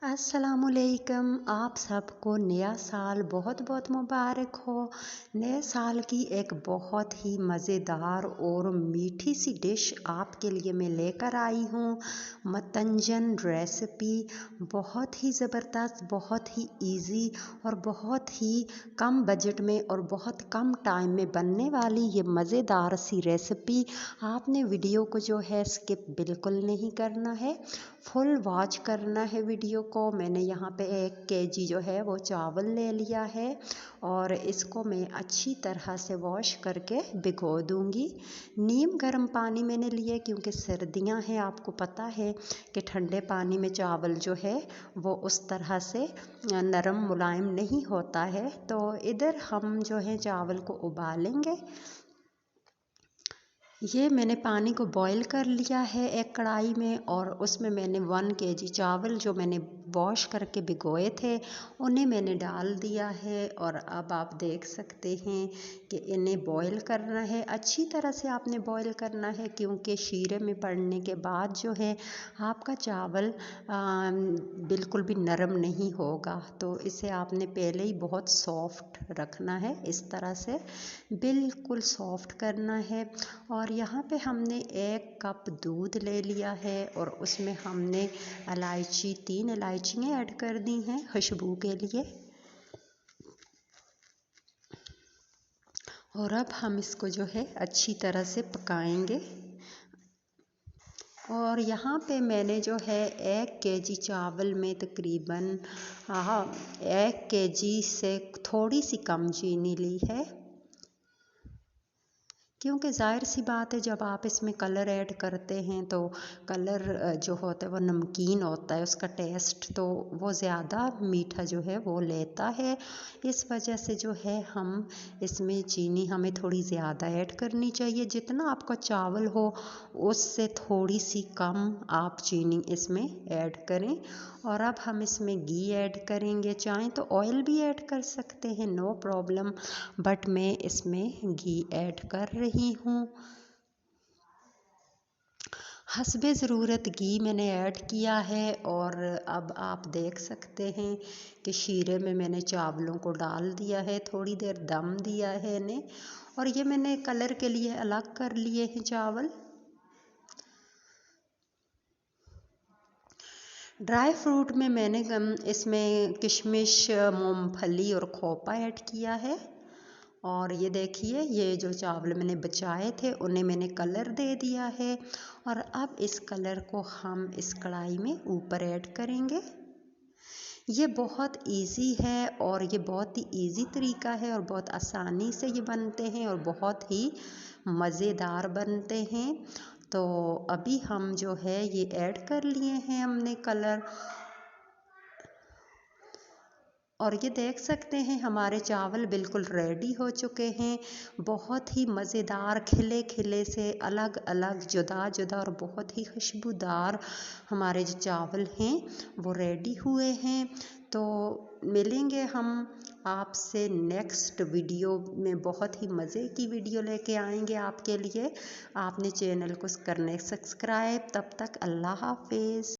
अस्सलामुअलैकुम। आप सबको नया साल बहुत बहुत मुबारक हो। नए साल की एक बहुत ही मज़ेदार और मीठी सी डिश आपके लिए मैं लेकर आई हूँ। मतंजन रेसिपी बहुत ही ज़बरदस्त, बहुत ही इजी और बहुत ही कम बजट में और बहुत कम टाइम में बनने वाली ये मज़ेदार सी रेसिपी। आपने वीडियो को जो है स्किप बिल्कुल नहीं करना है, फुल वॉच करना है वीडियो को। मैंने यहाँ पे 1 केजी जो है वो चावल ले लिया है और इसको मैं अच्छी तरह से वॉश करके भिगो दूँगी। नीम गर्म पानी मैंने लिए क्योंकि सर्दियाँ हैं, आपको पता है कि ठंडे पानी में चावल जो है वो उस तरह से नरम मुलायम नहीं होता है। तो इधर हम जो है चावल को उबालेंगे। ये मैंने पानी को बॉईल कर लिया है एक कढ़ाई में और उसमें मैंने 1 केजी चावल जो मैंने वॉश करके भिगोए थे उन्हें मैंने डाल दिया है। और अब आप देख सकते हैं कि इन्हें बॉईल करना है, अच्छी तरह से आपने बॉईल करना है क्योंकि शीरे में पड़ने के बाद जो है आपका चावल बिल्कुल भी नरम नहीं होगा। तो इसे आपने पहले ही बहुत सॉफ्ट रखना है, इस तरह से बिल्कुल सॉफ्ट करना है। और यहाँ पे हमने 1 कप दूध ले लिया है और उसमें हमने इलायची 3 इलायचियाँ ऐड कर दी हैं खुशबू के लिए। और अब हम इसको जो है अच्छी तरह से पकाएंगे। और यहाँ पे मैंने जो है 1 केजी चावल में तकरीबन 1 केजी से थोड़ी सी कम चीनी ली है क्योंकि ज़ाहिर सी बात है जब आप इसमें कलर ऐड करते हैं तो कलर जो होता है वो नमकीन होता है, उसका टेस्ट तो वो ज़्यादा मीठा जो है वो लेता है। इस वजह से जो है हम इसमें चीनी हमें थोड़ी ज़्यादा ऐड करनी चाहिए। जितना आपका चावल हो उससे थोड़ी सी कम आप चीनी इसमें ऐड करें। और अब हम इसमें घी ऐड करेंगे, चाहें तो ऑयल भी ऐड कर सकते हैं, नो प्रॉब्लम, बट मैं इसमें घी ऐड कर रही हूँ। हस्बे ज़रूरत घी मैंने ऐड किया है। और अब आप देख सकते हैं कि शीरे में मैंने चावलों को डाल दिया है, थोड़ी देर दम दिया है इन्हें। और ये मैंने कलर के लिए अलग कर लिए हैं चावल। ड्राई फ्रूट में मैंने इसमें किशमिश, मूंगफली और खोपा ऐड किया है। और ये देखिए ये जो चावल मैंने बचाए थे उन्हें मैंने कलर दे दिया है। और अब इस कलर को हम इस कढ़ाई में ऊपर ऐड करेंगे। ये बहुत इजी है और ये बहुत ही इजी तरीका है और बहुत आसानी से ये बनते हैं और बहुत ही मज़ेदार बनते हैं। तो अभी हम जो है ये ऐड कर लिए हैं हमने कलर। और ये देख सकते हैं हमारे चावल बिल्कुल रेडी हो चुके हैं। बहुत ही मज़ेदार खिले खिले से अलग अलग जुदा जुदा और बहुत ही खुशबूदार हमारे जो चावल हैं वो रेडी हुए हैं। तो मिलेंगे हम आपसे नेक्स्ट वीडियो में, बहुत ही मज़े की वीडियो लेके आएंगे आपके लिए। आपने चैनल को करने सब्सक्राइब। तब तक अल्लाह हाफिज़।